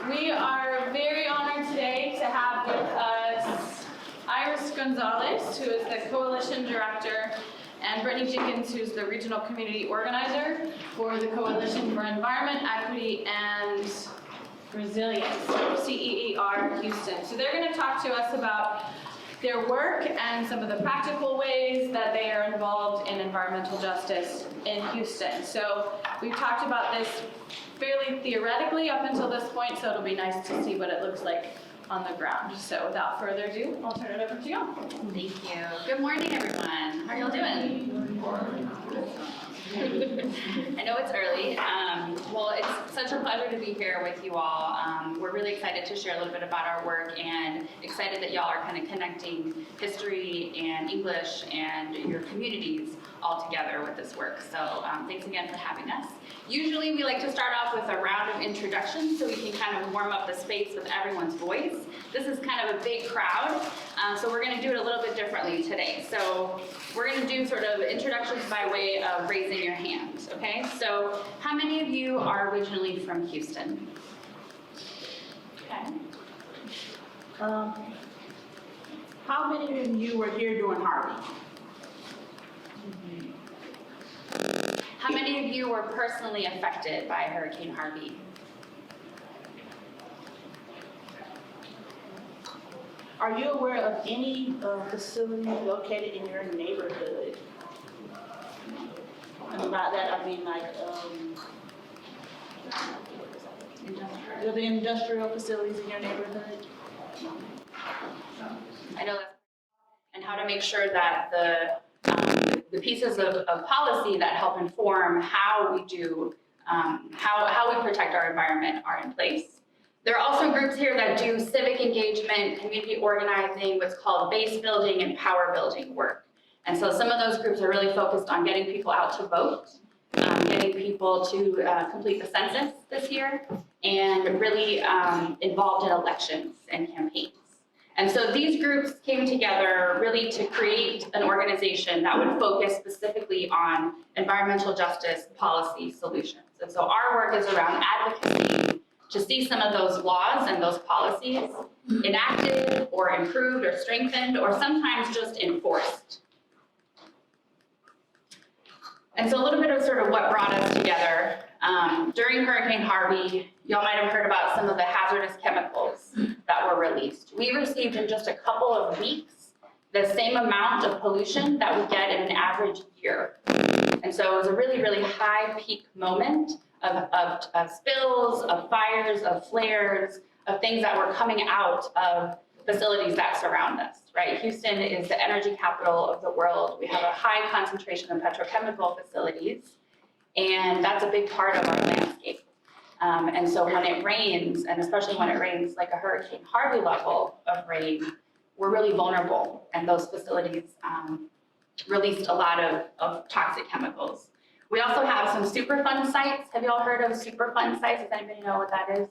We are very honored today to have with us Iris Gonzalez, who is the Coalition Director, and Brittany Jenkins, who's the Regional Community Organizer for the Coalition for Environment, Equity, and Resilience, CEER Houston. So they're going to talk to us about their work and some of the practical ways that they are involved in environmental justice in Houston. So we've talked about this fairly theoretically up until this point, so it'll be nice to see what it looks like on the ground. So without further ado, I'll turn it over to you. Thank you. Good morning, everyone. How are y'all doing? I know it's early. Well, it's such a pleasure to be here with you all. We're really excited to share a little bit about our work and excited that y'all are kind of connecting history and English and your communities all together with this work. So thanks again for having us. Usually we like to start off with a round of introductions so we can kind of warm up the space with everyone's voice. This is kind of a big crowd, so we're going to do it a little bit differently today. So we're going to do sort of introductions by way of raising your hand, okay? So how many of you are originally from Houston? Okay. How many of you were here during Harvey? How many of you were personally affected by Hurricane Harvey? Are you aware of any facility located in your neighborhood? And by that I mean like are the industrial facilities in your neighborhood? I know that, and how to make sure that the pieces of policy that help inform how we do, how we protect our environment are in place. There are also groups here that do civic engagement, community organizing, what's called base building and power building work. And so some of those groups are really focused on getting people out to vote, getting people to complete the census this year, and really involved in elections and campaigns. And so these groups came together really to create an organization that would focus specifically on environmental justice policy solutions. And so our work is around advocacy to see some of those laws and those policies enacted or improved or strengthened or sometimes just enforced. And so a little bit of sort of what brought us together. During Hurricane Harvey, y'all might have heard about some of the hazardous chemicals that were released. We received in just a couple of weeks the same amount of pollution that we get in an average year. And so it was a really, really high peak moment of spills, of fires, of flares, of things that were coming out of facilities that surround us, right? Houston is the energy capital of the world. We have a high concentration of petrochemical facilities, and that's a big part of our landscape. And so when it rains, and especially when it rains like a Hurricane Harvey level of rain, we're really vulnerable, and those facilities released a lot of toxic chemicals. We also have some Superfund sites. Have you all heard of Superfund sites? Does anybody know what that is?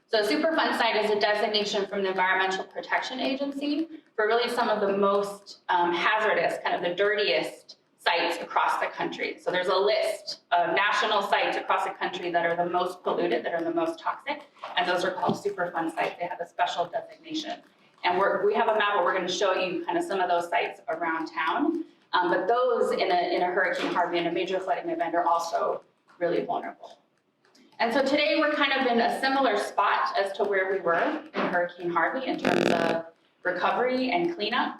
So a Superfund site is a designation from the Environmental Protection Agency for really some of the most hazardous, kind of the dirtiest sites across the country. So there's a list of national sites across the country that are the most polluted, that are the most toxic, and those are called Superfund sites. They have a special designation. And we have a map where we're going to show you kind of some of those sites around town. But those in a Hurricane Harvey and a major flooding event are also really vulnerable. And so today we're kind of in a similar spot as to where we were in Hurricane Harvey in terms of recovery and cleanup.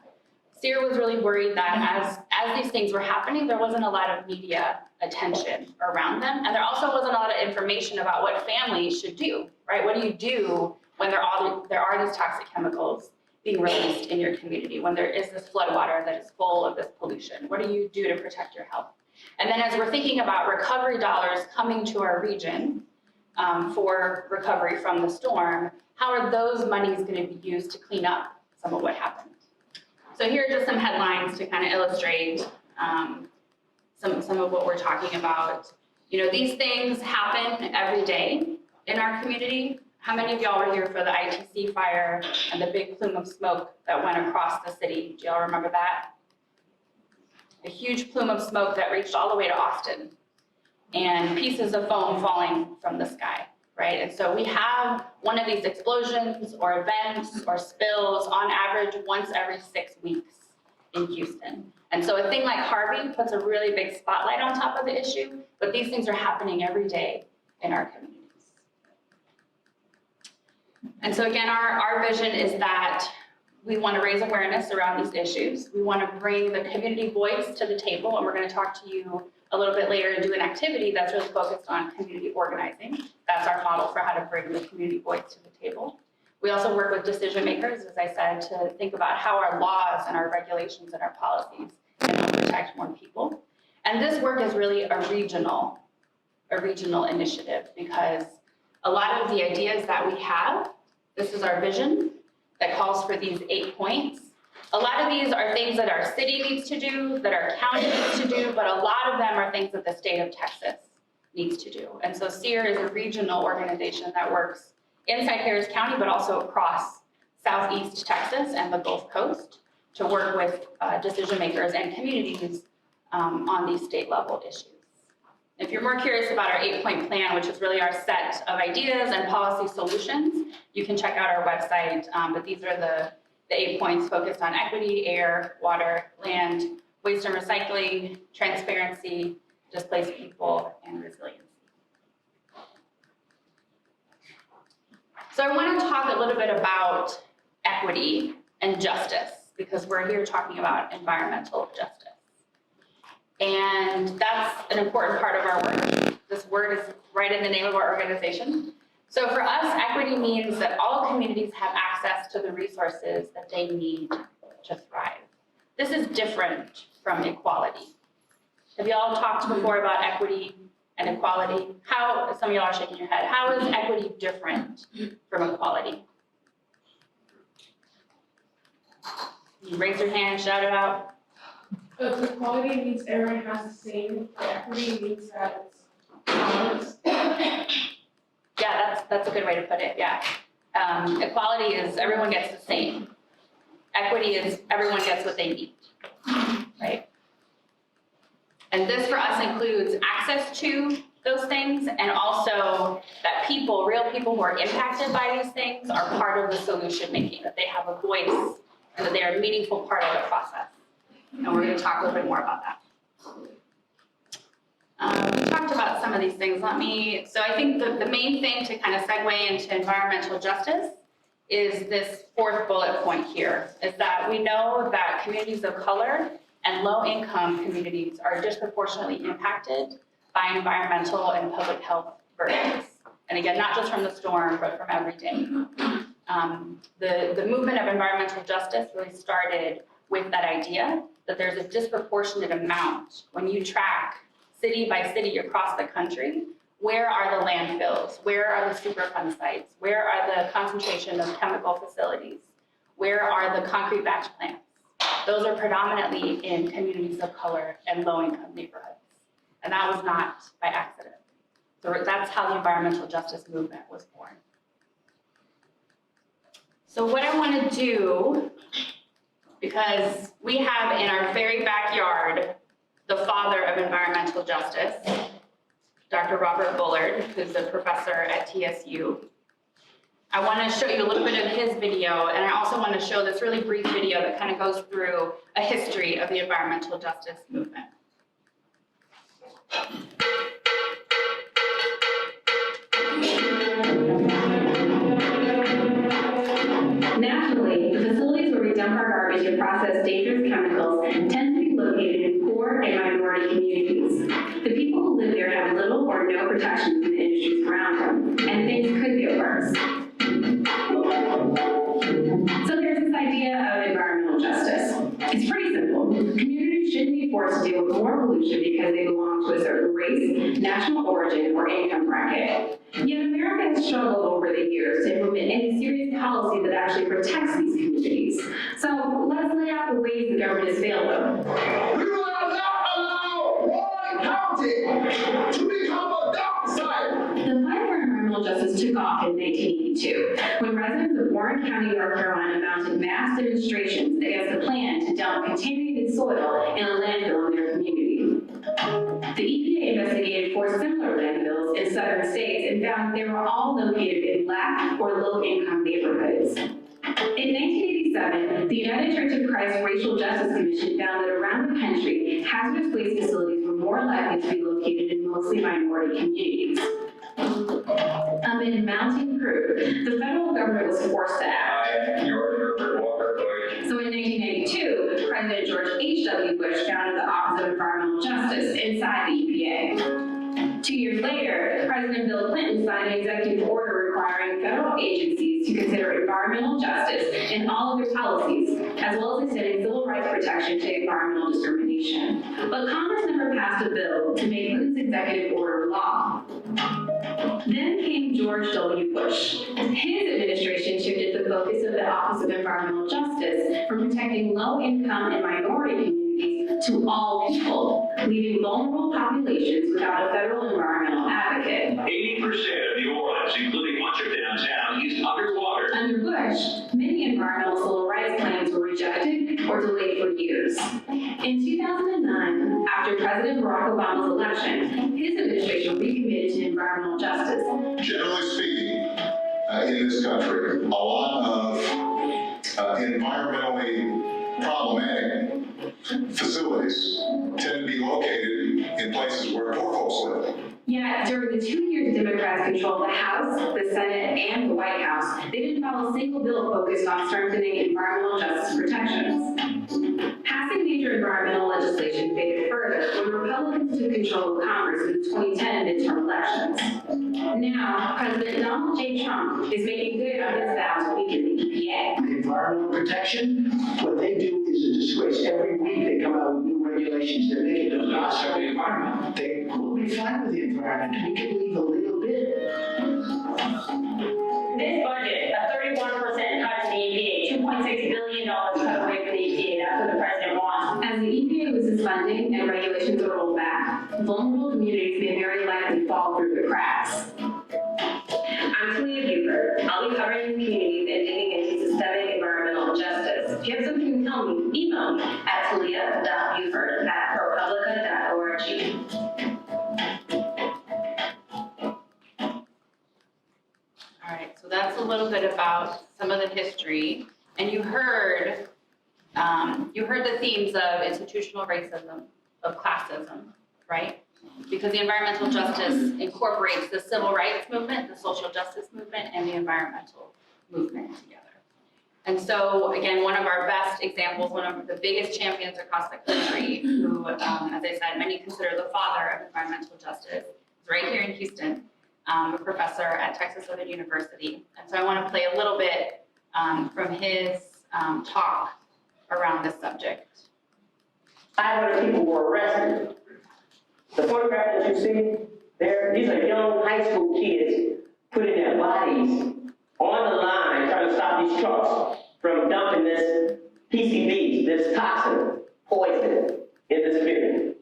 Ceer was really worried that as these things were happening, there wasn't a lot of media attention around them. And there also wasn't a lot of information about what families should do, right? What do you do when there are these toxic chemicals being released in your community, when there is this floodwater that is full of this pollution? What do you do to protect your health? And then as we're thinking about recovery dollars coming to our region for recovery from the storm, how are those monies going to be used to clean up some of what happened? So here are just some headlines to kind of illustrate some of what we're talking about. You know, these things happen every day in our community. How many of y'all were here for the ITC fire and the big plume of smoke that went across the city? Do y'all remember that? A huge plume of smoke that reached all the way to Austin. and pieces of foam falling from the sky, right? And so we have one of these explosions or events or spills on average once every 6 weeks in Houston. And so a thing like Harvey puts a really big spotlight on top of the issue, but these things are happening every day in our communities. And so again, our vision is that we want to raise awareness around these issues. We want to bring the community voice to the table, and we're going to talk to you a little bit later and do an activity that's really focused on community organizing. That's our model for how to bring the community voice to the table. We also work with decision makers, as I said, to think about how our laws and our regulations and our policies can help protect more people. And this work is really a regional initiative, because a lot of the ideas that we have, this is our vision that calls for these 8 points. A lot of these are things that our city needs to do, that our county needs to do, but a lot of them are things that the state of Texas needs to do. And so Ceer is a regional organization that works inside Harris County, but also across Southeast Texas and the Gulf Coast to work with decision makers and communities on these state level issues. If you're more curious about our 8-point plan, which is really our set of ideas and policy solutions, you can check out our website, but these are the 8 points focused on equity, air, water, land, waste and recycling, transparency, displaced people, and resiliency. So I want to talk a little bit about equity and justice, because we're here talking about environmental justice. And that's an important part of our work. This word is right in the name of our organization. So for us, equity means that all communities have access to the resources that they need to thrive. This is different from equality. Have you all talked before about equity and equality? How, some of y'all are shaking your head, how is equity different from equality? You raise your hand, shout it out. Equality means everyone has the same. Equity means that it's balanced. Yeah, that's a good way to put it, yeah. Equality is everyone gets the same. Equity is everyone gets what they need, right? And this for us includes access to those things, and also that people, real people who are impacted by these things are part of the solution making, that they have a voice and that they are a meaningful part of the process. And we're going to talk a little bit more about that. We talked about some of these things. So I think the main thing to kind of segue into environmental justice is this 4th bullet point here, is that we know that communities of color and low-income communities are disproportionately impacted by environmental and public health burdens. And again, not just from the storm, but from every day. The movement of environmental justice really started with that idea that there's a disproportionate amount when you track city by city across the country. Where are the landfills? Where are the Superfund sites? Where are the concentration of chemical facilities? Where are the concrete batch plants? Those are predominantly in communities of color and low-income neighborhoods. And that was not by accident. So that's how the environmental justice movement was born. So what I want to do, because we have in our very backyard the father of environmental justice, Dr. Robert Bullard, who's a professor at TSU. I want to show you a little bit of his video, and I also want to show this really brief video that kind of goes through a history of the environmental justice movement. Nationally, the facilities where we dump our garbage and process dangerous chemicals tend to be located in poor and minority communities. The people who live there have little or no protection from the industries around them, and things could get worse. So there's this idea of environmental justice. It's pretty simple. Communities shouldn't be forced to deal with more pollution because they belong to a certain race, national origin, or income bracket. Yet America has struggled over the years to implement any serious policy that actually protects these communities. So let's lay out the ways the government has failed them. We will not allow Warren County to become a dump site. The fight for environmental justice took off in 1982, when residents of Warren County, North Carolina mounted mass demonstrations against the plan to dump contaminated soil in a landfill in their community. The EPA investigated 4 similar landfills in southern states and found they were all located in Black or low-income neighborhoods. In 1987, the United Church of Christ Racial Justice Commission found that around the country, hazardous waste facilities were more likely to be located in mostly minority communities. Amid mounting proof, the federal government was forced to act. So in 1992, President George H.W. Bush founded the Office of Environmental Justice inside the EPA. 2 years later, President Bill Clinton signed an executive order requiring federal agencies to consider environmental justice in all of their policies, as well as extending civil rights protection to environmental discrimination. But Congress never passed a bill to make Clinton's executive order law. Then came George W. Bush. His administration shifted the focus of the Office of Environmental Justice from protecting low-income and minority communities to all people, leaving vulnerable populations without a federal environmental advocate. 80% of New Orleans, including much of downtown, is underwater. Under Bush, many environmental civil rights claims were rejected or delayed for years. In 2009, after President Barack Obama's election, his administration recommitted to environmental justice. Generally speaking, in this country, a lot of environmentally problematic facilities tend to be located in places where poor folks live. Yet, during the 2 years Democrats controlled the House, the Senate, and the White House, they didn't follow a single bill focused on strengthening environmental justice protections. Passing major environmental legislation faded further when Republicans took control of Congress in the 2010 midterm elections. Now, President Donald J. Trump is making good on his vow to weaken the EPA. The environmental protection, what they do is a disgrace. Every week they come out with new regulations. They're making it not serve the environment. They will be fine with the environment. We can leave a little bit. This budget, a 31% cut to the EPA, $2.6 billion cut away from the EPA, that's what the president wants. As the EPA loses funding and regulations are rolled back, vulnerable communities may very likely fall through the cracks. I'm Talia Buford. I'll be covering the communities and digging into systemic environmental injustice. If you have something to tell me, email me at talia.buford@propublica.org. All right, so that's a little bit about some of the history. And you heard the themes of institutional racism, of classism, right? Because the environmental justice incorporates the civil rights movement, the social justice movement, and the environmental movement together. And so, again, one of our best examples, one of the biggest champions across the country, who, as I said, many consider the father of environmental justice, is right here in Houston, a professor at Texas Southern University. And so I want to play a little bit from his talk around this subject. 500 people were arrested. The photograph that you see there, these are young high school kids putting their bodies on the line trying to stop these trucks from dumping this PCBs, this toxin, poison, in this field.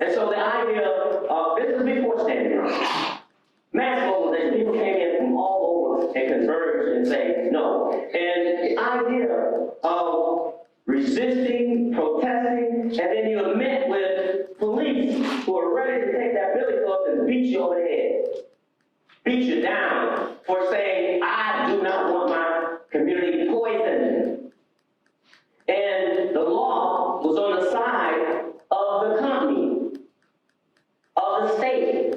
And so the idea of, this is before standing on, mass mobilization, people came in from all over and converged and say no. And the idea of resisting, protesting, and then you're met with police who are ready to take that billy club and beat you over the head, beat you down for saying, I do not want my community poisoned. And the law was on the side of the company, of the state,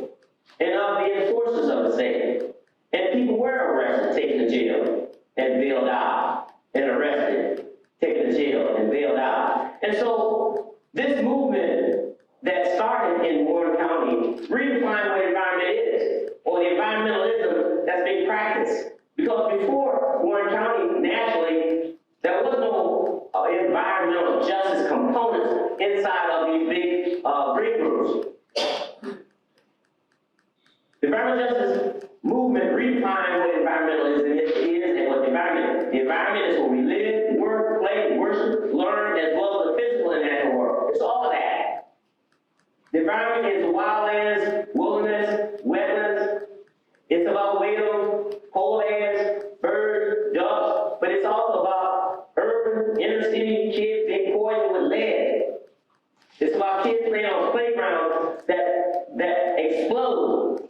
and of the enforcers of the state. And people were arrested, taken to jail, and bailed out, and arrested, taken to jail, and bailed out. And so this movement that started in Warren County redefined what environment is, or the environmentalism that's being practiced. Because before Warren County, nationally, there was no environmental justice components inside of these big groups. The environmental justice movement redefined what environmentalism is and what the environment is where we live, work, play, worship, learn, as well as the physical and natural world. It's all of that. The environment is wildlands, wilderness, wetlands. It's about whales, polar bears, birds, ducks, but it's also about urban, inner city kids being poisoned with lead. It's about kids playing on playgrounds explode,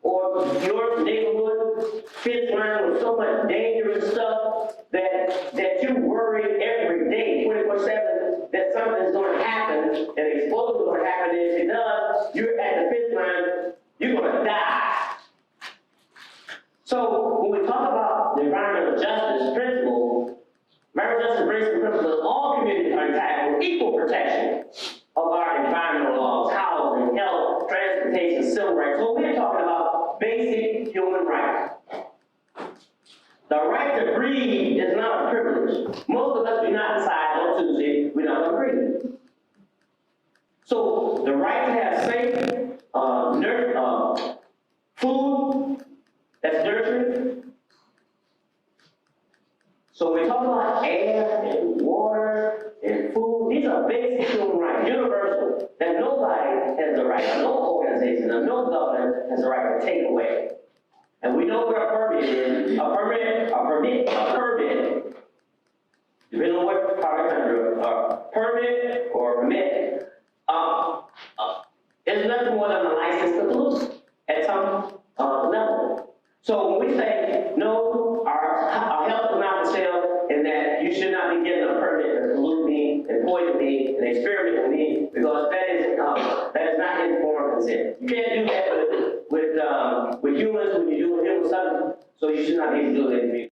or your neighborhood fence line with so much dangerous stuff that you worry every day, 24/7, that something's gonna happen, an explosion's gonna happen, and if it does, you're at the fence line, you're gonna die. So when we talk about the environmental justice principle, environmental justice principle, all communities are entitled to equal protection of our environmental laws, housing, health, transportation, civil rights. So we're talking about basic human rights. The right to breathe is not a privilege. Most of us do not decide on Tuesday we're not going to breathe. So the right to have safe, food that's nurturing. So we talk about air and water and food. These are basic human rights, universal, that nobody has the right, no organization, or no government has the right to take away. And we know where a permit is. A permit, depending on what part of the country, a permit or a permit, is nothing more than a license to pollute at some level. So when we say, no, our health is not for sale, and that you should not be getting a permit to pollute me and poison me and experiment with me, because that is not informed consent. You can't do that with humans when you're doing human something, so you should not be able to do it with me.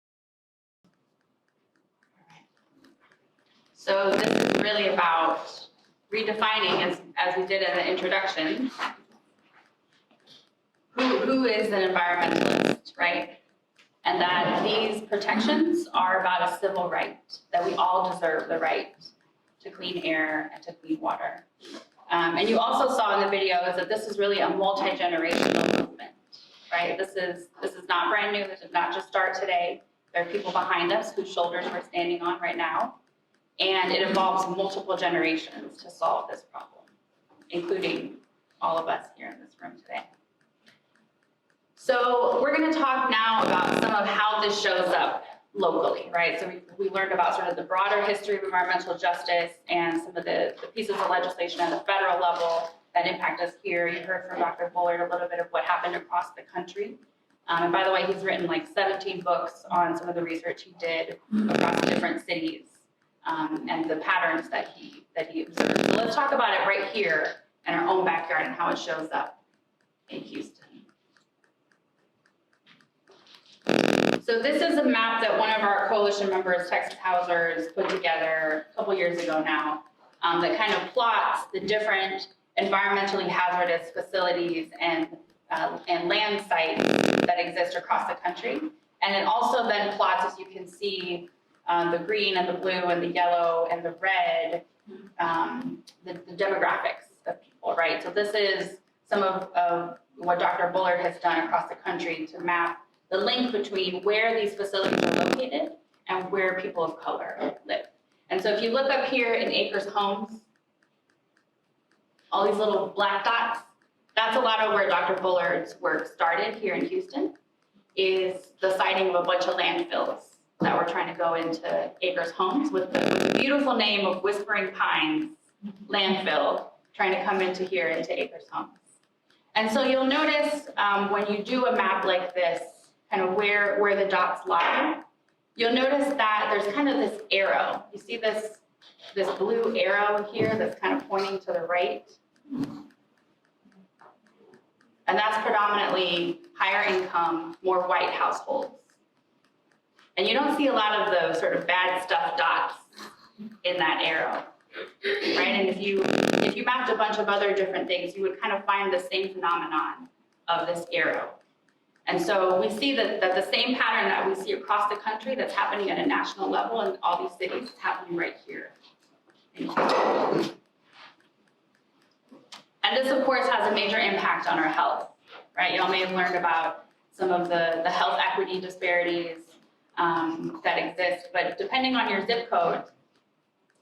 So this is really about redefining, as we did in the introduction, who is an environmentalist, right? And that these protections are about a civil right, that we all deserve the right to clean air and to clean water. And you also saw in the videos that this is really a multi-generational movement, right? This is not brand new. This did not just start today. There are people behind us whose shoulders we're standing on right now. And it involves multiple generations to solve this problem, including all of us here in this room today. So we're going to talk now about some of how this shows up locally, right? So we learned about sort of the broader history of environmental justice and some of the pieces of legislation at the federal level that impact us here. You heard from Dr. Bullard a little bit of what happened across the country. And by the way, he's written like 17 books on some of the research he did across different cities and the patterns that he observed. So let's talk about it right here in our own backyard and how it shows up in Houston. So this is a map that one of our coalition members, Texas Housers, put together a couple years ago now that kind of plots the different environmentally hazardous facilities and land sites that exist across the country. And it also then plots, as you can see, the green and the blue and the yellow and the red, the demographics of people, right? So this is some of what Dr. Bullard has done across the country to map the link between where these facilities are located and where people of color live. And so if you look up here in Acres Homes, all these little black dots, that's a lot of where Dr. Bullard's work started here in Houston, is the siting of a bunch of landfills that were trying to go into Acres Homes with the beautiful name of Whispering Pines landfill, trying to come into here into Acres Homes. And so you'll notice when you do a map like this, kind of where the dots lie, you'll notice that there's kind of this arrow. You see this blue arrow here that's kind of pointing to the right? And that's predominantly higher income, more white households. And you don't see a lot of those sort of bad stuff dots in that arrow, right? And if you mapped a bunch of other different things, you would kind of find the same phenomenon of this arrow. And so we see that the same pattern that we see across the country that's happening at a national level in all these cities is happening right here in Houston. And this, of course, has a major impact on our health, right? Y'all may have learned about some of the health equity disparities that exist, but depending on your zip code,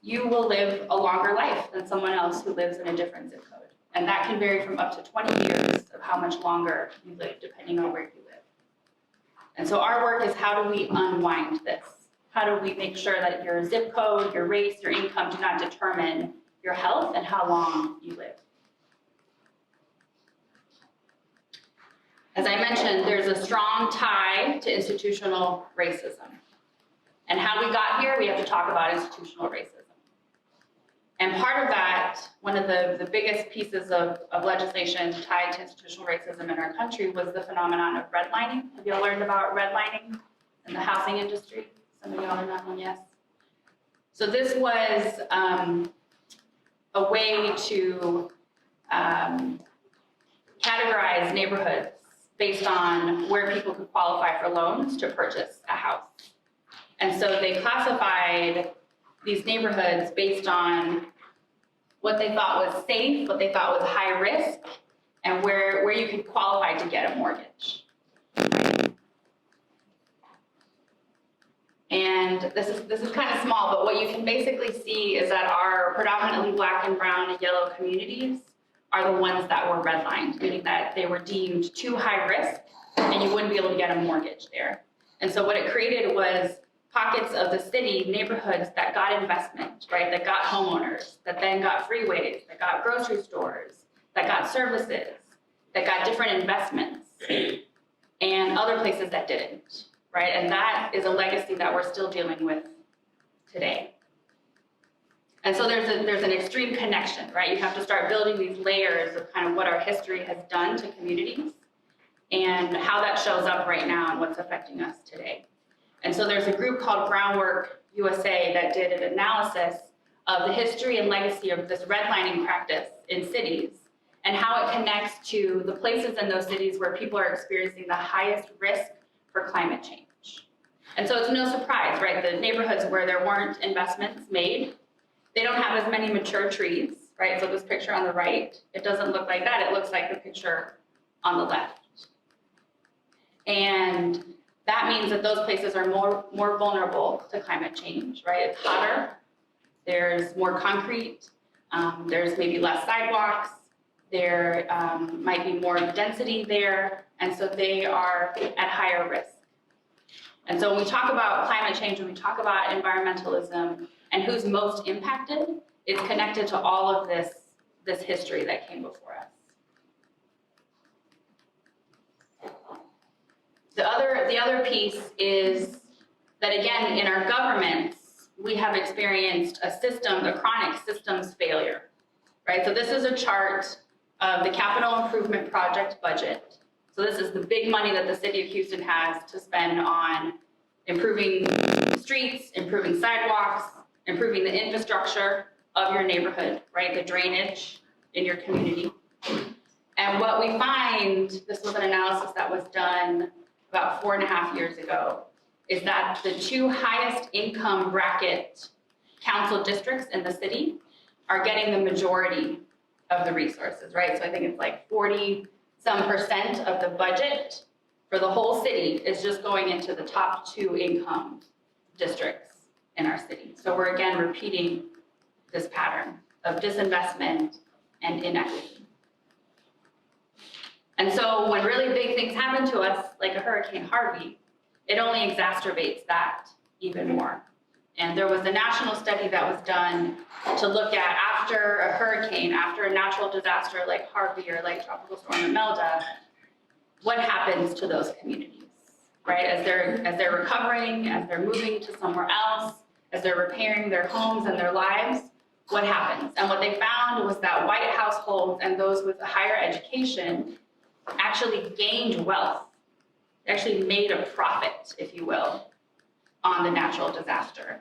you will live a longer life than someone else who lives in a different zip code. And that can vary from up to 20 years of how much longer you live, depending on where you live. And so our work is, how do we unwind this? How do we make sure that your zip code, your race, your income do not determine your health and how long you live? as I mentioned, there's a strong tie to institutional racism. And how we got here, we have to talk about institutional racism. And part of that, one of the biggest pieces of legislation tied to institutional racism in our country was the phenomenon of redlining. Have you all learned about redlining in the housing industry? Some of y'all are nodding yes. So this was a way to categorize neighborhoods based on where people could qualify for loans to purchase a house. And so they classified these neighborhoods based on what they thought was safe, what they thought was high risk, and where you could qualify to get a mortgage. And this is kind of small, but what you can basically see is that our predominantly Black and brown and yellow communities are the ones that were redlined, meaning that they were deemed too high risk and you wouldn't be able to get a mortgage there. And so what it created was pockets of the city, neighborhoods that got investment, right, that got homeowners, that then got freeways, that got grocery stores, that got services, that got different investments, and other places that didn't, right? And that is a legacy that we're still dealing with today. And so there's an extreme connection, right? You have to start building these layers of kind of what our history has done to communities and how that shows up right now and what's affecting us today. And so there's a group called Groundwork USA that did an analysis of the history and legacy of this redlining practice in cities and how it connects to the places in those cities where people are experiencing the highest risk for climate change. And so it's no surprise, right? The neighborhoods where there weren't investments made, they don't have as many mature trees, right? So this picture on the right, it doesn't look like that. It looks like the picture on the left. And that means that those places are more vulnerable to climate change, right? It's hotter, there's more concrete, there's maybe less sidewalks, there might be more density there, and so they are at higher risk. And so when we talk about climate change, when we talk about environmentalism and who's most impacted, it's connected to all of this history that came before us. The other piece is that, again, in our governments, we have experienced a chronic systems failure, right? So this is a chart of the Capital Improvement Project budget. So this is the big money that the city of Houston has to spend on improving streets, improving sidewalks, improving the infrastructure of your neighborhood, right? The drainage in your community. And what we find, this was an analysis that was done about 4.5 years ago, is that the two highest income bracket council districts in the city are getting the majority of the resources, right? So I think it's like 40-some% of the budget for the whole city is just going into the top 2 income districts in our city. So we're again repeating this pattern of disinvestment and inequity. And so when really big things happen to us, like a Hurricane Harvey, it only exacerbates that even more. And there was a national study that was done to look at after a hurricane, after a natural disaster like Harvey or like Tropical Storm Imelda, what happens to those communities, right? As they're recovering, as they're moving to somewhere else, as they're repairing their homes and their lives, what happens? And what they found was that white households and those with a higher education actually gained wealth. They actually made a profit, if you will, on the natural disaster,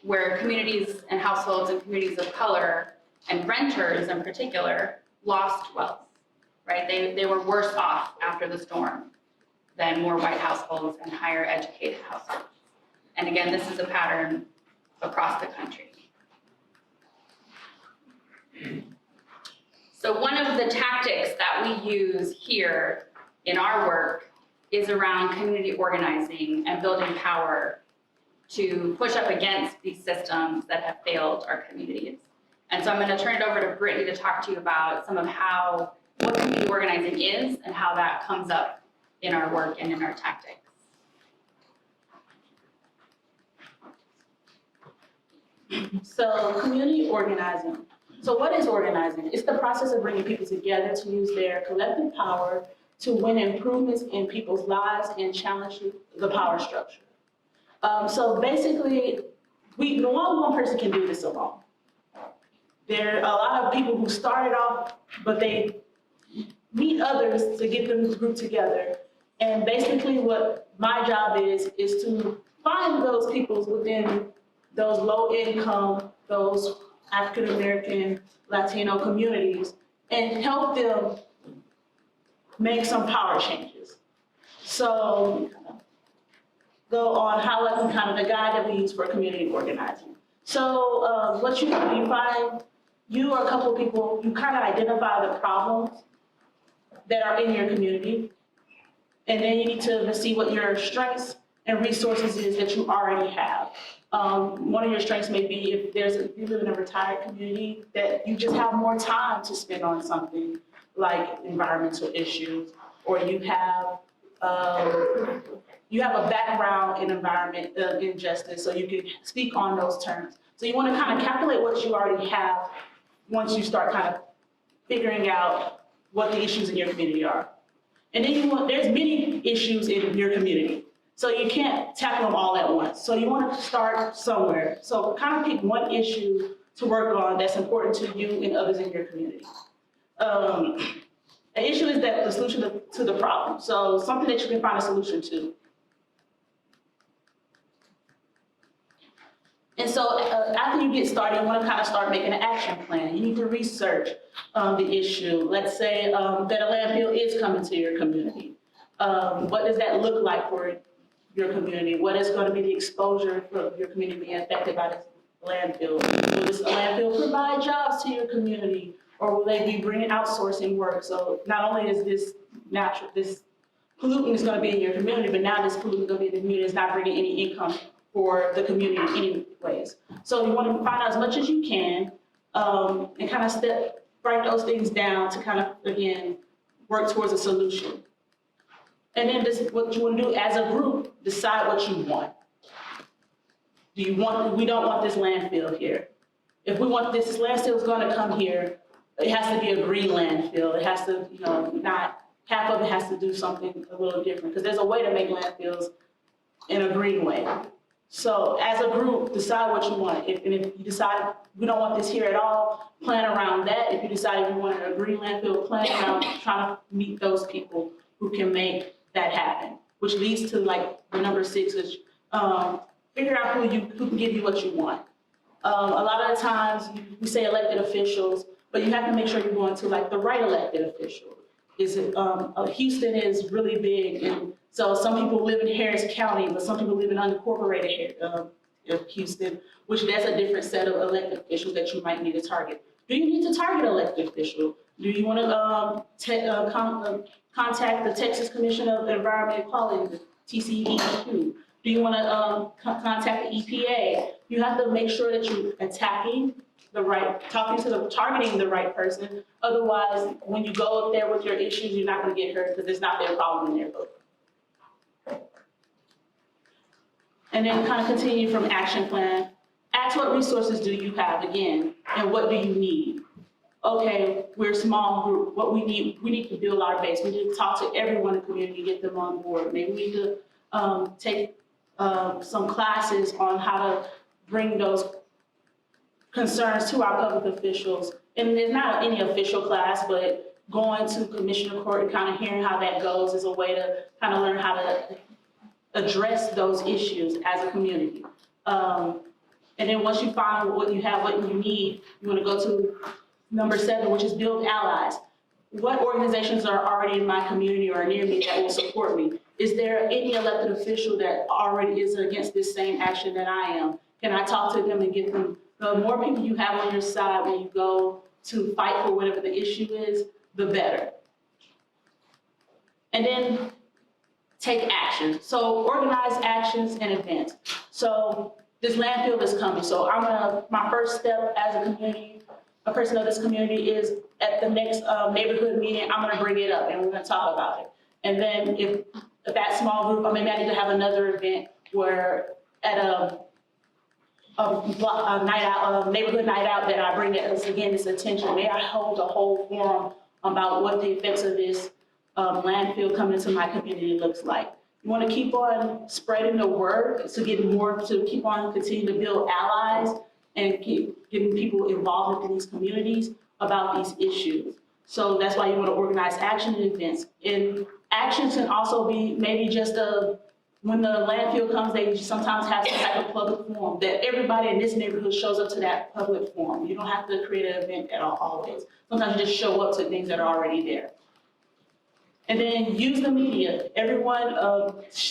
where communities and households and communities of color and renters in particular lost wealth, right? They were worse off after the storm than more white households and higher educated households. And again, this is a pattern across the country. So one of the tactics that we use here in our work is around community organizing and building power to push up against these systems that have failed our communities. And so I'm going to turn it over to Brittany to talk to you about some of what community organizing is and how that comes up in our work and in our tactics. So community organizing. So what is organizing? It's the process of bringing people together to use their collective power to win improvements in people's lives and challenge the power structure. So basically, no one person can do this alone. There are a lot of people who started off, but they meet others to get them grouped together. And basically what my job is to find those people within those low income, those African American, Latino communities, and help them make some power changes. So go on highlighting kind of the guide that we use for community organizing. So what you find, you or a couple of people, you kind of identify the problems that are in your community. And then you need to see what your strengths and resources is that you already have. One of your strengths may be if you live in a retired community, that you just have more time to spend on something like environmental issues, or you have a background in environment injustice, so you can speak on those terms. So you want to kind of calculate what you already have once you start kind of figuring out what the issues in your community are. And then there's many issues in your community, so you can't tackle them all at once. So you want to start somewhere. So kind of pick one issue to work on that's important to you and others in your community. An issue is that the solution to the problem. So something that you can find a solution to. And so after you get started, you want to kind of start making an action plan. You need to research the issue. Let's say that a landfill is coming to your community. What does that look like for your community? What is going to be the exposure for your community being affected by this landfill? Will this landfill provide jobs to your community, or will they be bringing outsourcing work? So not only is this pollutant is going to be in your community, but now this pollutant is going to be in the community is not bringing any income for the community anyways. So you want to find out as much as you can and kind of write those things down to kind of, again, work towards a solution. And then what you want to do as a group, decide what you want. We don't want this landfill here. If we want this landfill is going to come here, it has to be a green landfill. It has to, not half of it has to do something a little different, because there's a way to make landfills in a green way. So as a group, decide what you want. If you decide we don't want this here at all, plan around that. If you decide you want a green landfill, plan around trying to meet those people who can make that happen, which leads to like the number 6, which figure out who can give you what you want. A lot of the times we say elected officials, but you have to make sure you're going to like the right elected official. Houston is really big, and so some people live in Harris County, but some people live in unincorporated Houston, which that's a different set of elected officials that you might need to target. Do you need to target elected official? Do you want to contact the Texas Commission of Environmental Quality, the TCEQ? Do you want to contact the EPA? You have to make sure that you're targeting the right person. Otherwise, when you go up there with your issues, you're not going to get hurt because it's not their problem in their book. And then kind of continue from action plan. Ask what resources do you have again, and what do you need? Okay, we're a small group. What we need to build our base. We need to talk to everyone in the community, get them on board. Maybe we need to take some classes on how to bring those concerns to our public officials. And there's not any official class, but going to commissioner court and kind of hearing how that goes is a way to kind of learn how to address those issues as a community. And then once you find what you have, what you need, you want to go to number 7, which is build allies. What organizations are already in my community or near me that will support me? Is there any elected official that already is against this same action that I am? Can I talk to them and get them? The more people you have on your side when you go to fight for whatever the issue is, the better. And then take action. So organize actions in advance. So this landfill is coming. So my first step as a community, a person of this community, is at the next neighborhood meeting, I'm gonna bring it up and we're gonna talk about it. And then if that small group, maybe I need to have another event where at a neighborhood night out that I bring this attention. May I hold a whole forum about what the effects of this landfill coming into my community looks like. You want to keep on spreading the word to get more, to keep on continuing to build allies and keep getting people involved in these communities about these issues. So that's why you want to organize action events. And actions can also be maybe just when the landfill comes, they sometimes have some type of public forum that everybody in this neighborhood shows up to that public forum. You don't have to create an event at all always. Sometimes you just show up to things that are already there. And then use the media. Everyone,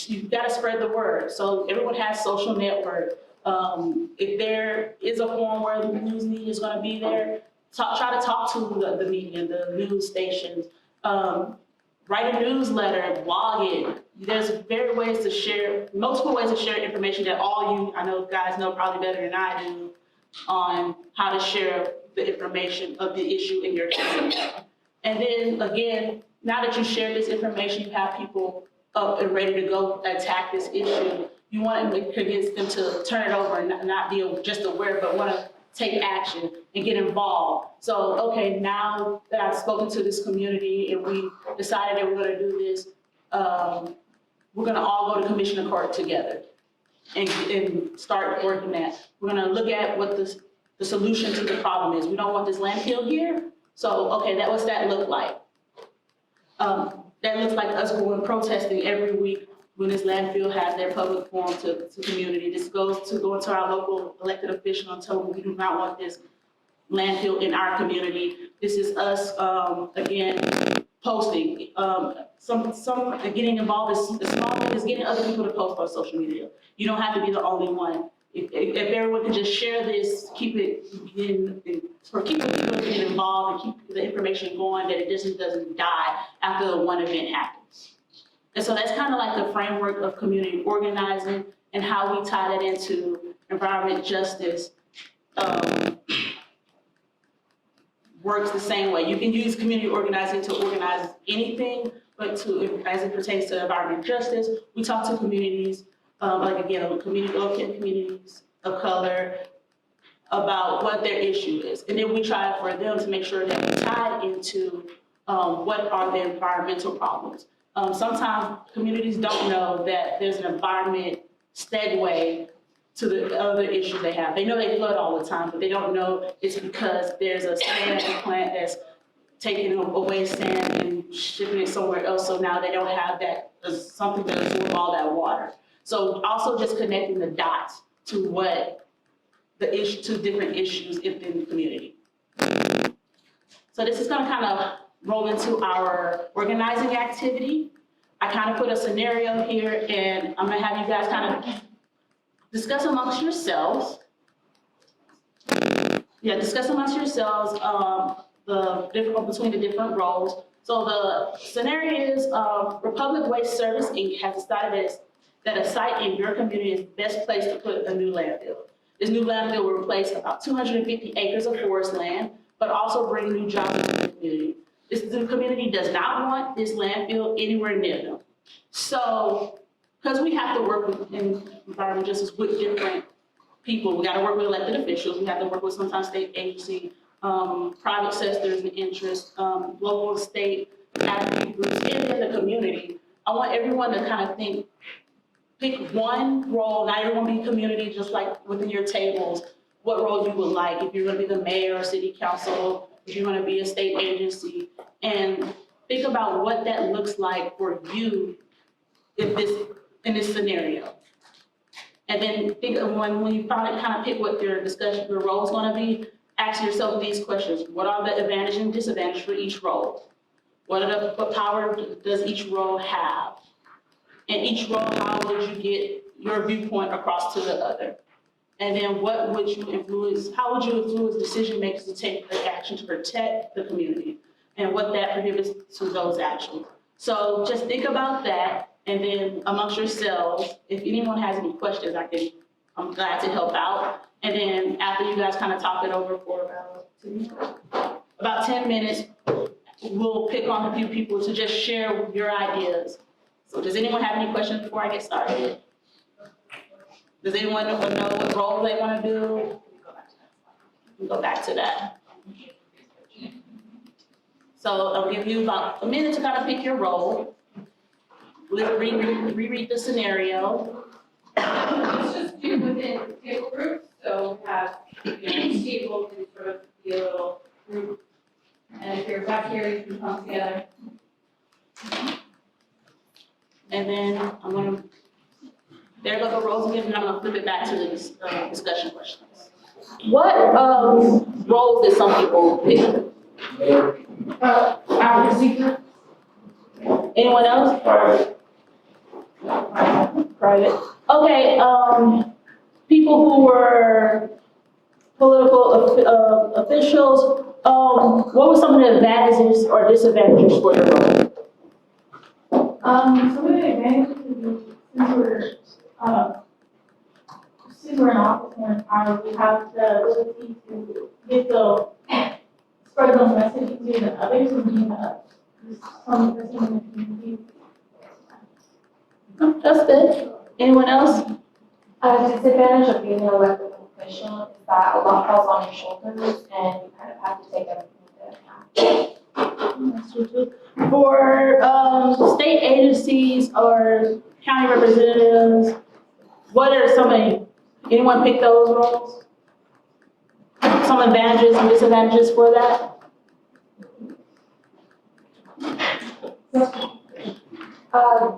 you've got to spread the word. So everyone has social network. If there is a forum where the news media is going to be there, try to talk to the media, the news stations. Write a newsletter, blog it. There's multiple ways to share information that I know guys know probably better than I do on how to share the information of the issue in your community. And then again, now that you share this information, you have people up and ready to go attack this issue. You want to convince them to turn it over and not be just aware, but want to take action and get involved. So, okay, now that I've spoken to this community and we decided that we're going to do this, we're going to all go to Commissioner Court together and start working that. We're going to look at what the solution to the problem is. We don't want this landfill here. So, okay, what's that look like? That looks like us going protesting every week when this landfill has their public forum to community. This goes to go into our local elected official and tell them we do not want this landfill in our community. This is us, again, posting. Some getting involved is the small thing is getting other people to post on social media. You don't have to be the only one. If everyone can just share this, keep people getting involved and keep the information going, that it just doesn't die after the one event happens. And so that's kind of like the framework of community organizing and how we tie that into environment justice. Works the same way. You can use community organizing to organize anything, but as it pertains to environment justice, we talk to communities, local communities of color, about what their issue is. And then we try for them to make sure that we tie into what are the environmental problems. Sometimes communities don't know that there's an environment segue to the other issues they have. They know they flood all the time, but they don't know it's because there's a sand plant that's taking away sand and shipping it somewhere else. So now they don't have something to absorb all that water. So also just connecting the dots to to different issues within the community. So this is going to kind of roll into our organizing activity. I kind of put a scenario here, and I'm going to have you guys kind of discuss amongst yourselves. Discuss amongst yourselves the difference between the different roles. So the scenario is Republic Waste Service Inc. has decided that a site in your community is best placed to put a new landfill. This new landfill will replace about 250 acres of forest land, but also bring new jobs to the community. The community does not want this landfill anywhere near them. So, because we have to work in environmental justice with different people, we got to work with elected officials, we have to work with sometimes state agency, private sectors and interests, local and state advocacy groups, and in the community. I want everyone to kind of pick one role, not everyone be community, just like within your tables, what role you would like, if you're going to be the mayor or city council, if you're going to be a state agency, and think about what that looks like for you in this scenario. And then think of when you finally kind of pick what your role is going to be, ask yourself these questions. What are the advantages and disadvantages for each role? What power does each role have? And each role, how would you get your viewpoint across to the other? And then how would you influence decision makers to take the action to protect the community and what that prohibits to those actions? So just think about that, and then amongst yourselves, if anyone has any questions, I'm glad to help out. And then after you guys kind of talk it over for about 10 minutes, we'll pick on a few people to just share your ideas. So does anyone have any questions before I get started? Does anyone know what role they want to do? We'll go back to that. So I'll give you about a minute to kind of pick your role. Let's reread the scenario. Let's just do within table groups, so we have, each table can sort of be a little group. And if you're back here, you can come together. And then I'm gonna, there go the roles again, and I'm gonna flip it back to the discussion questions. What roles did some people pick? Advocacy group. Anyone else? Private. Okay, people who were political officials, what were some of the advantages or disadvantages for your role? Some of the advantages would be since we're in office more in power, we have the ability to get the spread those messages to the others and being some person in the community. Oh, that's good. Anyone else? A disadvantage of being an elected official is that a lot falls on your shoulders and you kind of have to take everything into account. For state agencies or county representatives, what are some of, anyone pick those roles? Some advantages and disadvantages for that?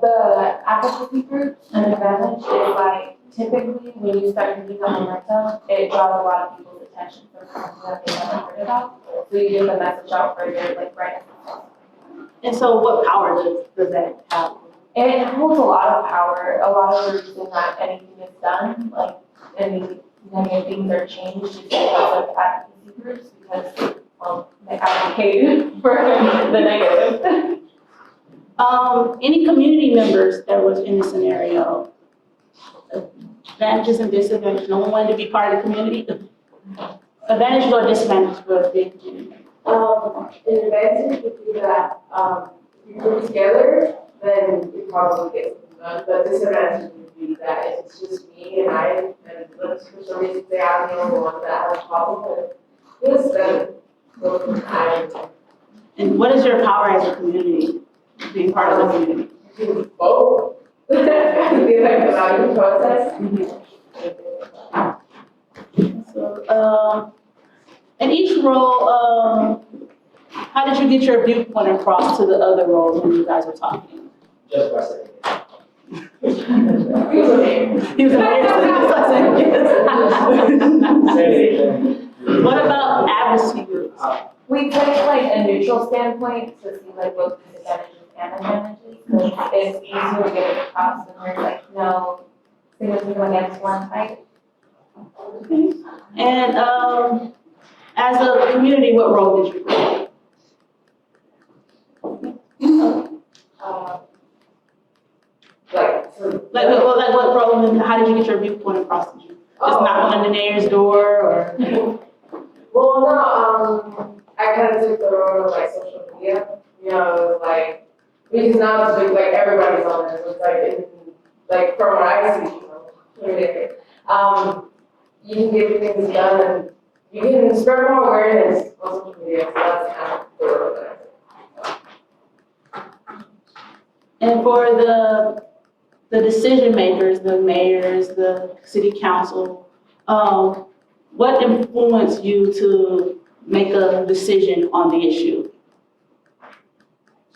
The advocacy group, an advantage is like typically when you start to become momentum, it draws a lot of people's attention for something that they never heard about. So you get the message out further, like right now. And so what power does that have? It holds a lot of power. A lot of the reason that anything is done, like any negative things are changed, is because of advocacy groups because they advocate for the negative. Any community members that was in the scenario? Advantages and disadvantages. No one wanted to be part of the community? Advantages or disadvantages for the community? An advantage would be that if you put together, then you probably get something done. But disadvantage would be that if it's just me and I, and let's for some reason say I'm the only one that has a problem with this, then I. And what is your power as a community, being part of the community? Both. Be like the value process. So, in each role, how did you get your viewpoint across to the other roles when you guys were talking? Just by saying. He was amazing. He was amazing. What about advocacy groups? We take like a neutral standpoint to see like both disadvantages and advantages. Because it's easier to get it across when there's like no significant against one side. And as a community, what role did you play? Like what role and how did you get your viewpoint across? Did you just knock on the mayor's door or? Well, no, I kind of took the road of like social media. You know, it was like, because now it's like everybody's on this. It's like, like from what I see, you can get things done and you can spread more awareness on social media. So that's kind of the road that I took. And for the decision makers, the mayors, the city council, what influenced you to make a decision on the issue?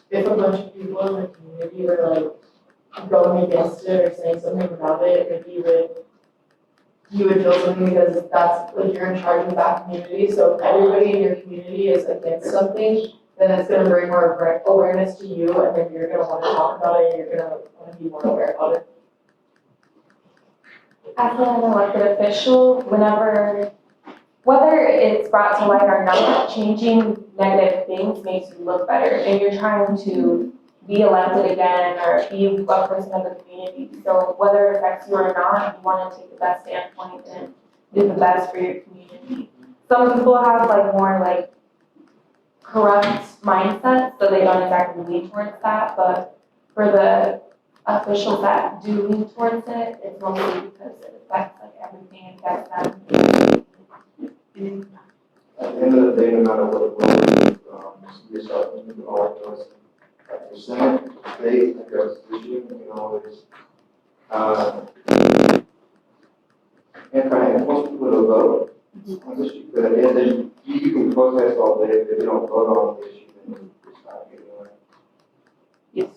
If a bunch of people in the community were like going against it or saying something about it, if you would feel something because that's like you're in charge of that community. So if everybody in your community is against something, then it's gonna bring more awareness to you, and then you're gonna want to talk about it, and you're gonna want to be more aware about it. As an elected official, whether it's brought to light or not, changing negative things makes you look better, and you're trying to be elected again or be a person of the community. So whether it affects you or not, you want to take the best standpoint and do the best for your community. Some people have like more like corrupt mindset, so they don't exactly lean towards that, but for the officials that do lean towards it, it's mostly because it affects like everything, affects them. At the end of the day, no matter what it was, yourself, you can always notice at your Senate, state, like your position, you can always, and try to enforce people to vote. I wish you could, and then you can protest all day, if you don't vote on the issue, then it's not getting anywhere. Yes.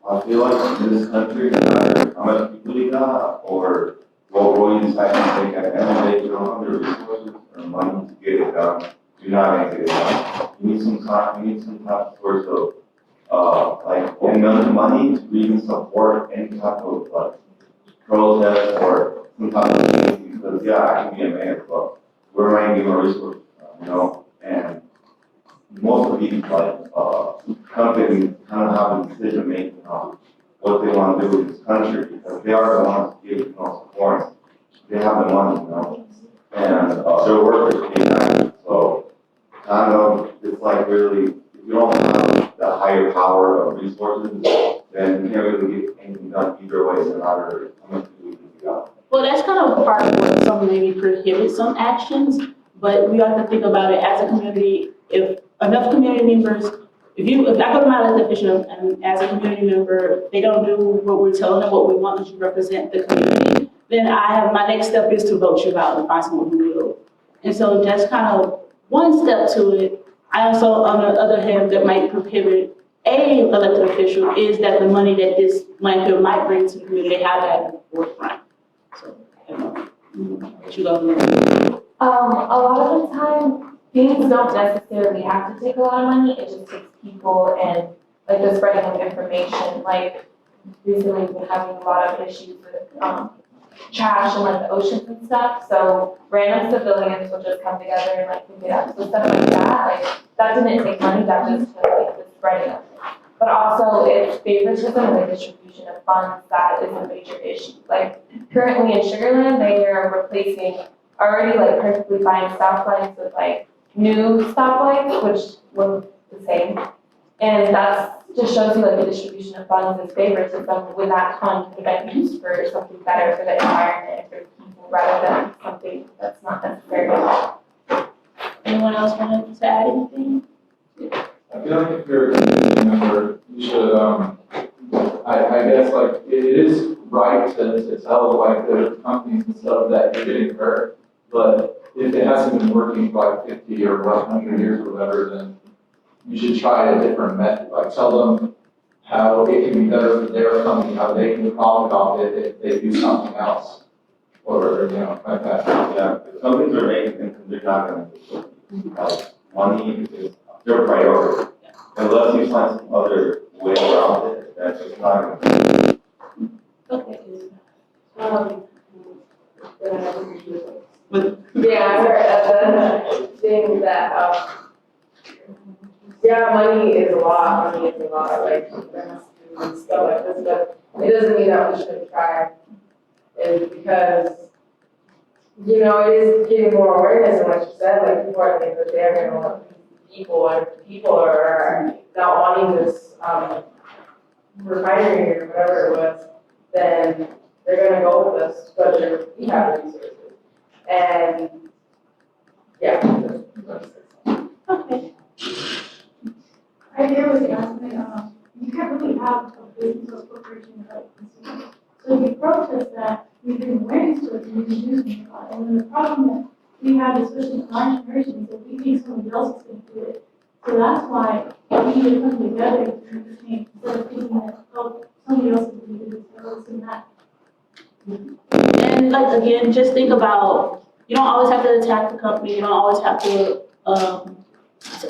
I feel like in this country, no matter how much people you got, or what role you decide to take at the end of the day, you don't have the resources or money to get it done, you're not gonna get it done. You need some time, you need some type of source of, like, enough money to even support any type of, like, protest or some type of thing, because, yeah, I can be a mayor, but where am I gonna get my resources from, you know? And most of these, like, companies kind of have a decision making on what they want to do with this country, because they are the ones who give, you know, support. They have the money, you know, and their workers pay taxes. So kind of, it's like really, if you don't have the higher power of resources, then you can't really get anything done either way, no matter how much people you got. Well, that's kind of part of what some maybe prohibit some actions, but we have to think about it as a community. If enough community members, if I go to my elected official and as a community member, they don't do what we're telling them, what we want to represent the community, then my next step is to vote you out and find someone who will. And so that's kind of one step to it. I also, on the other hand, that might prohibit a elected official is that the money that this landfill might bring to the community, they have that in the forefront. So, I don't know. What you love to A lot of the time, things don't necessarily have to take a lot of money, it just takes people and like the spreading of information. Like recently we've been having a lot of issues with trash and like the oceans and stuff, so random civilians will just come together and like pick it up. So stuff like that didn't take money, that just took like the spreading of it. But also it's favoritism and the distribution of funds that is a major issue. Like currently in Sugarland, they are replacing already like perfectly fine stoplights with like new stoplights, which look the same. And that's just shows you like the distribution of funds is favoritism when that fund could have been used for something better for the environment and for people rather than something that's not necessary. Anyone else want to add anything? I feel like if you're a community member, you should, I guess like, it is right to tell like the companies and stuff that you're getting hurt, but if it hasn't been working for like 50 or 100 years or whatever, then you should try a different method, like tell them how it can be better for their company, how they can profit off it if they do something else, or, you know, like that. Yeah, if companies are making things, they're not gonna do it. Like, money is their priority. Unless you find some other way around it, that's just not gonna. Okay. Yeah, I heard at the thing that, yeah, money is a lot, like, and stuff like this, but it doesn't mean that we shouldn't try. And because, you know, it is getting more awareness, and like you said, like, people are thinking that they're gonna want people, and people are not wanting this, refinery or whatever it was, then they're gonna go with us, whether we have the resources. And, yeah. Okay. I hear what you're asking, you can't really have a business or corporation without consumers. So if you protest that, you bring awareness to it, and you can do something about it. And then the problem that we have, especially in our generation, is that we think somebody else is gonna do it. So that's why we need to come together to do the same, instead of thinking that, oh, somebody else is gonna do this, or this and that. And like, again, just think about, you don't always have to attack the company, you don't always have to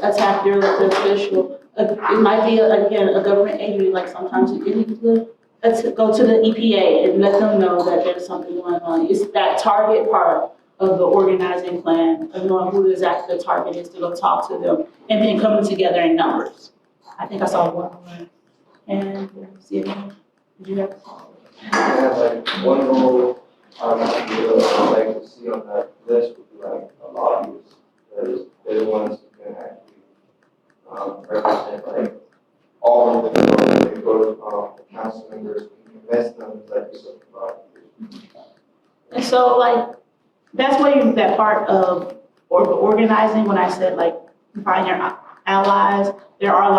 attack your elected official. It might be, again, a government agency, like sometimes you need to go to the EPA and let them know that there's something going on. It's that target part of the organizing plan, of knowing who exactly the target is to go talk to them, and then coming together in numbers. I think I saw one more. And, see anyone? Did you have? Yeah, like one goal I would like to see on that list would be like a lobbyist, because they're the ones who can actually represent like all of the people. They go to council members, we can invest them, like something about. And so like, that's where that part of organizing, when I said like, find your allies. There are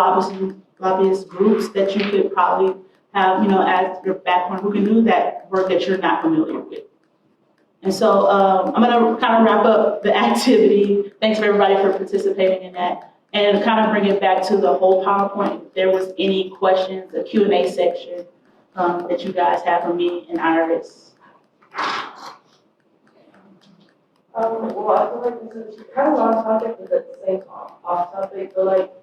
lobbyist groups that you could probably have, as your background who can do that work that you're not familiar with. And so I'm gonna kind of wrap up the activity. Thanks for everybody for participating in that. And kind of bring it back to the whole PowerPoint. If there was any questions, the Q&A section that you guys have for me and Iris. Well, I feel like this is kind of on topic, but at the same time off topic. But like, do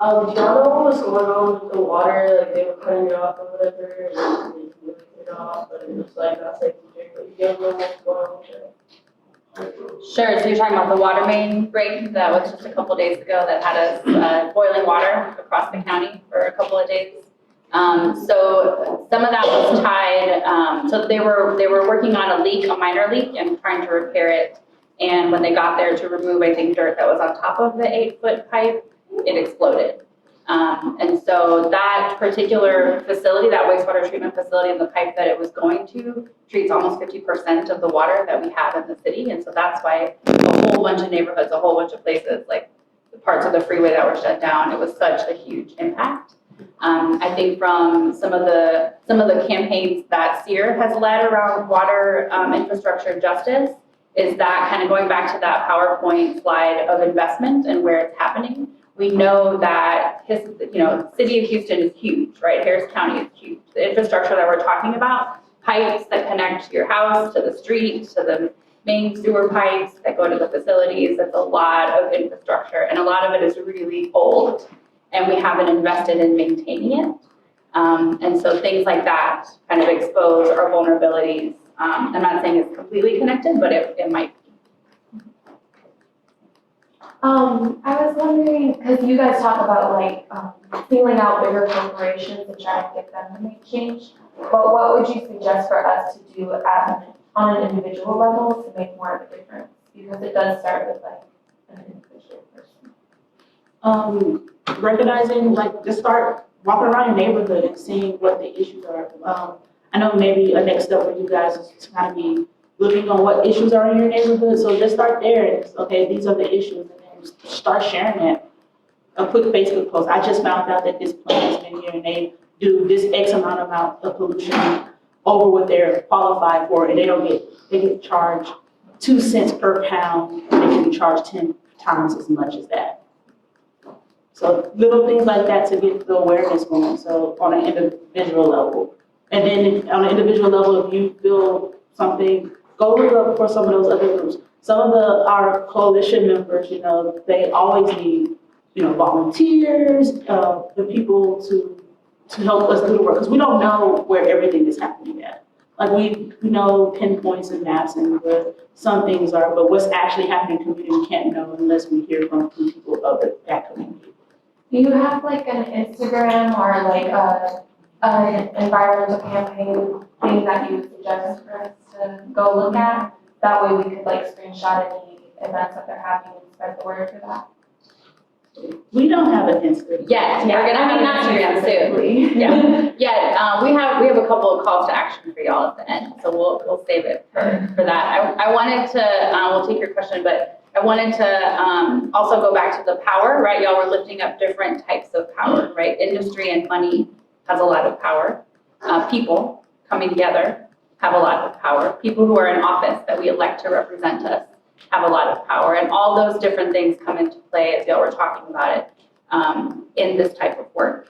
y'all know what was going on with the water? Like they were cutting it off or whatever, and they cut it off, but it was like not safe to drink. But you guys know what's going on with it? Sure, so you're talking about the water main break that was just a couple days ago that had us boiling water across the county for a couple of days. So some of that was tied, so they were working on a leak, a minor leak, and trying to repair it. And when they got there to remove, I think, dirt that was on top of the 8-foot pipe, it exploded. And so that particular facility, that wastewater treatment facility, and the pipe that it was going to treats almost 50% of the water that we have in the city. And so that's why a whole bunch of neighborhoods, a whole bunch of places, like the parts of the freeway that were shut down, it was such a huge impact. I think from some of the campaigns that Ceer has led around water infrastructure justice, is that kind of going back to that PowerPoint slide of investment and where it's happening. We know that city of Houston is huge, right? Harris County is huge. The infrastructure that we're talking about, pipes that connect your house to the street, to the main sewer pipes that go to the facilities, that's a lot of infrastructure, and a lot of it is really old, and we haven't invested in maintaining it. And so things like that kind of expose our vulnerabilities. I'm not saying it's completely connected, but it might be. I was wondering, because you guys talk about like feeling out bigger corporations and trying to get them to make change, but what would you suggest for us to do on an individual level to make more of a difference? Because it does start with like an individual person. Recognizing, like, just start walking around your neighborhood and seeing what the issues are. I know maybe a next step for you guys is to kind of be looking on what issues are in your neighborhood. So just start there. And, okay, these are the issues, and then start sharing it. A quick Facebook post. I just found out that this plant has been here, and they do this X amount of pollution over what they're qualified for, and they get charged 2 cents per pound. They can be charged 10 times as much as that. So little things like that to get the awareness going. So on an individual level. And then on an individual level, if you feel something, go look up for some of those other groups. Some of our coalition members, they always need, volunteers, the people to help us do the work. Because we don't know where everything is happening at. Like we know pinpoints and maps and where some things are, but what's actually happening in the community we can't know unless we hear from people of that community. Do you have like an Instagram or like an environmental campaign thing that you would suggest for us to go look at? That way we could like screenshot any events that they're having and spread the word for that. We don't have an Instagram. Yet, we're gonna have an Instagram soon. Yeah, we have a couple of calls to action for y'all at the end, so we'll save it for that. I wanted to, we'll take your question, but I wanted to also go back to the power, right? Y'all were lifting up different types of power, right? Industry and money has a lot of power. People coming together have a lot of power. People who are in office that we elect to represent us have a lot of power. And all those different things come into play as y'all were talking about it in this type of work.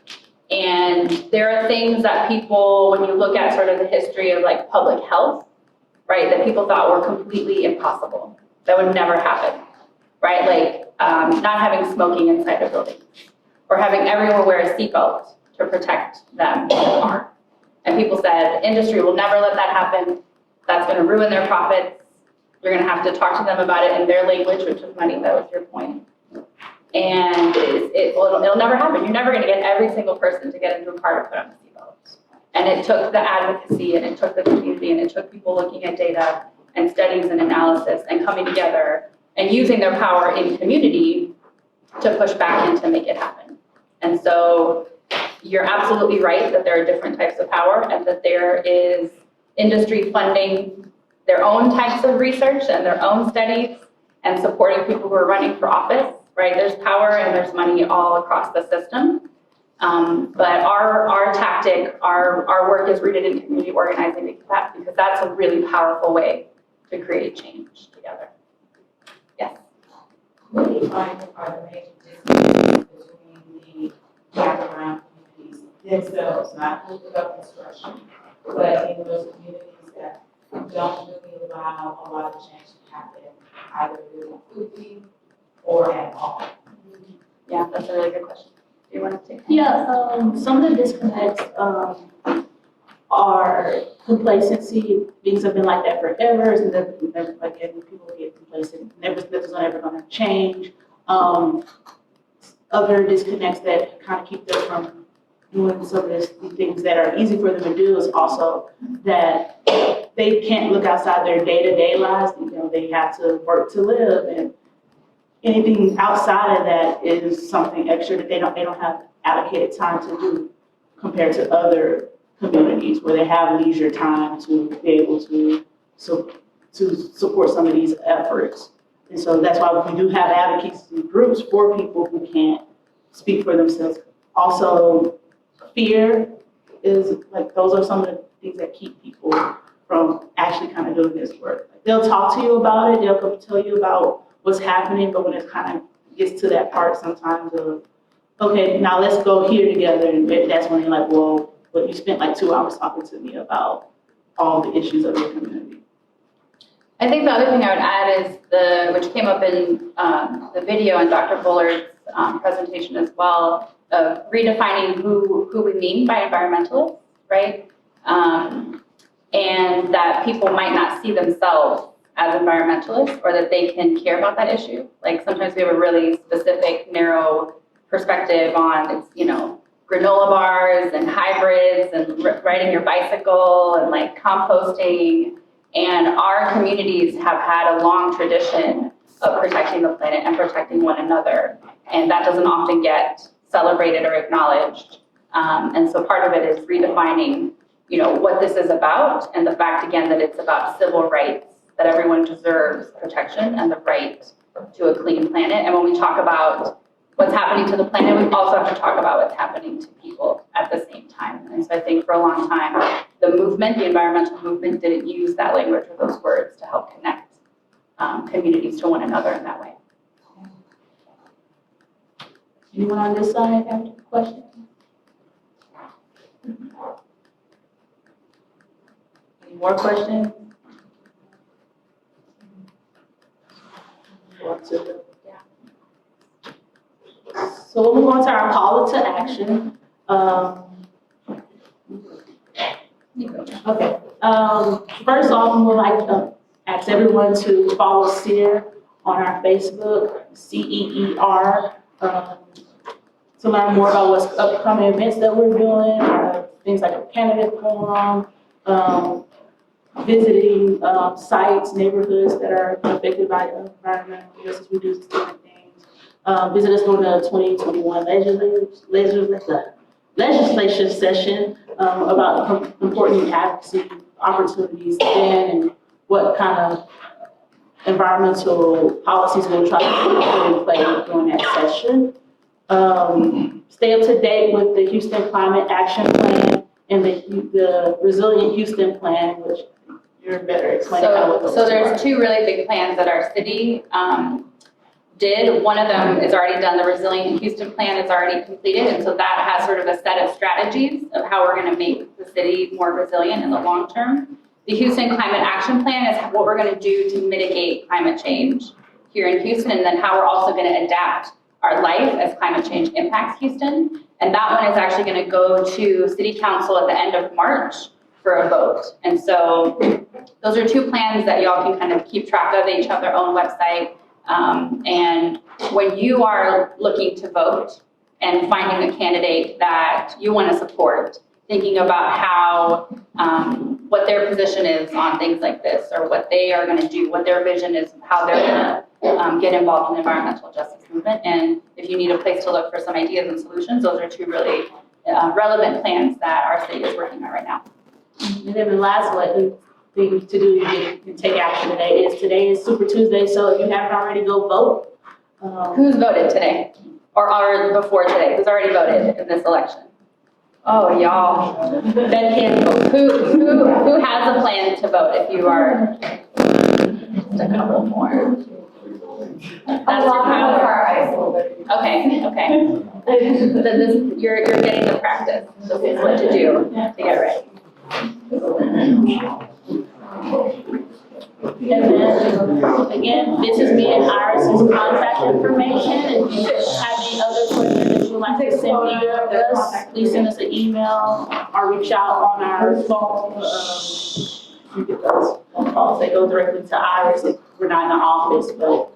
And there are things that people, when you look at sort of the history of like public health, right, that people thought were completely impossible, that would never happen, right? Like not having smoking inside a building, or having everyone wear a seatbelt to protect them in the car. And people said, industry will never let that happen. That's gonna ruin their profits. You're gonna have to talk to them about it in their language, which is money, that was your point. And it'll never happen. You're never gonna get every single person to get into a car to put on a seatbelt. And it took the advocacy, and it took the community, and it took people looking at data and studies and analysis and coming together and using their power in community to push back and to make it happen. And so you're absolutely right that there are different types of power, and that there is industry funding their own types of research and their own studies and supporting people who are running for office, right? right? There's power and there's money all across the system. But our tactic, our work is rooted in community organizing because that's a really powerful way to create change together. Yes. What do you find are the major differences between the background communities themselves, not with the construction, but in those communities that don't really allow a lot of change to happen, either really quickly or at all? Yeah, that's a really good question. Do you want to take that? Yeah, some of the disconnects are complacency. Things have been like that forever, and never like that. People get complacent. Nothing's ever going to change. Other disconnects that kind of keep them from doing some of the things that are easy for them to do is also that they can't look outside their day-to-day lives. You know, they have to work to live, and anything outside of that is something extra that they don't have allocated time to do compared to other communities where they have leisure time to be able to support some of these efforts. And so that's why we do have advocacy groups for people who can't speak for themselves. Also, fear is like, those are some of the things that keep people from actually kind of doing this work. They'll talk to you about it, they'll come tell you about what's happening, but when it kind of gets to that part sometimes of, okay, now let's go here together, and that's when you're like, well, but you spent like 2 hours talking to me about all the issues of your community. I think the other thing I would add is which came up in the video and Dr. Bullard's presentation as well, of redefining who we mean by environmentalists, right? And that people might not see themselves as environmentalists, or that they can care about that issue. Like sometimes we have a really specific, narrow perspective on, it's, you know, granola bars and hybrids and riding your bicycle and like composting. And our communities have had a long tradition of protecting the planet and protecting one another. And that doesn't often get celebrated or acknowledged. And so part of it is redefining, you know, what this is about, and the fact again that it's about civil rights, that everyone deserves protection and the right to a clean planet. And when we talk about what's happening to the planet, we also have to talk about what's happening to people at the same time. And so I think for a long time, the movement, the environmental movement, didn't use that language or those words to help connect communities to one another in that way. Anyone on this side have a question? Any more questions? So we'll move on to our call to action. Okay. First off, we would like to ask everyone to follow Ceer on our Facebook, CEER, to learn more about what's upcoming events that we're doing, things like a candidate forum, visiting sites, neighborhoods that are affected by environmental justice. We do different things. Visit us during the 2021 legislation session about important advocacy opportunities then, and what kind of environmental policies we'll try to put in place during that session. Stay up to date with the Houston Climate Action Plan and the Resilient Houston Plan, which you're better explaining what those So are. there's 2 really big plans that our city did. One of them is already done. The Resilient Houston Plan is already completed. And so that has sort of a set of strategies of how we're going to make the city more resilient in the long term. The Houston Climate Action Plan is what we're going to do to mitigate climate change here in Houston, and then how we're also going to adapt our life as climate change impacts Houston. And that one is actually going to go to City Council at the end of March for a vote. And so those are 2 plans that y'all can kind of keep track of. They each have their own website. And when you are looking to vote and finding a candidate that you want to support, thinking about how, what their position is on things like this, or what they are going to do, what their vision is, how they're going to get involved in the environmental justice movement. And if you need a place to look for some ideas and solutions, those are 2 really relevant plans that our city is working on right now. And then the last thing to do, you can take action today is Super Tuesday. So if you haven't already, go vote. Who's voted today? Or before today? Who's already voted in this election? Oh, y'all. That can't vote. Who has a plan to vote if you are? Just a couple more. That's your power. Okay. Then you're getting the practice. This is what to do to get ready. And then, again, this is me and Iris's contact information. If you have any other questions that you would like to send either of us, please send us an email or reach out on our phone. You get those phone calls, they go directly to Iris if we're not in the office, but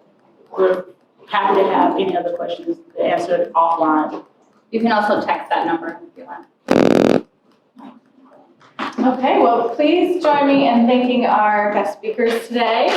we're happy to have any other questions to answer it offline. You can also text that number if you want. Okay, well, please join me in thanking our guest speakers today.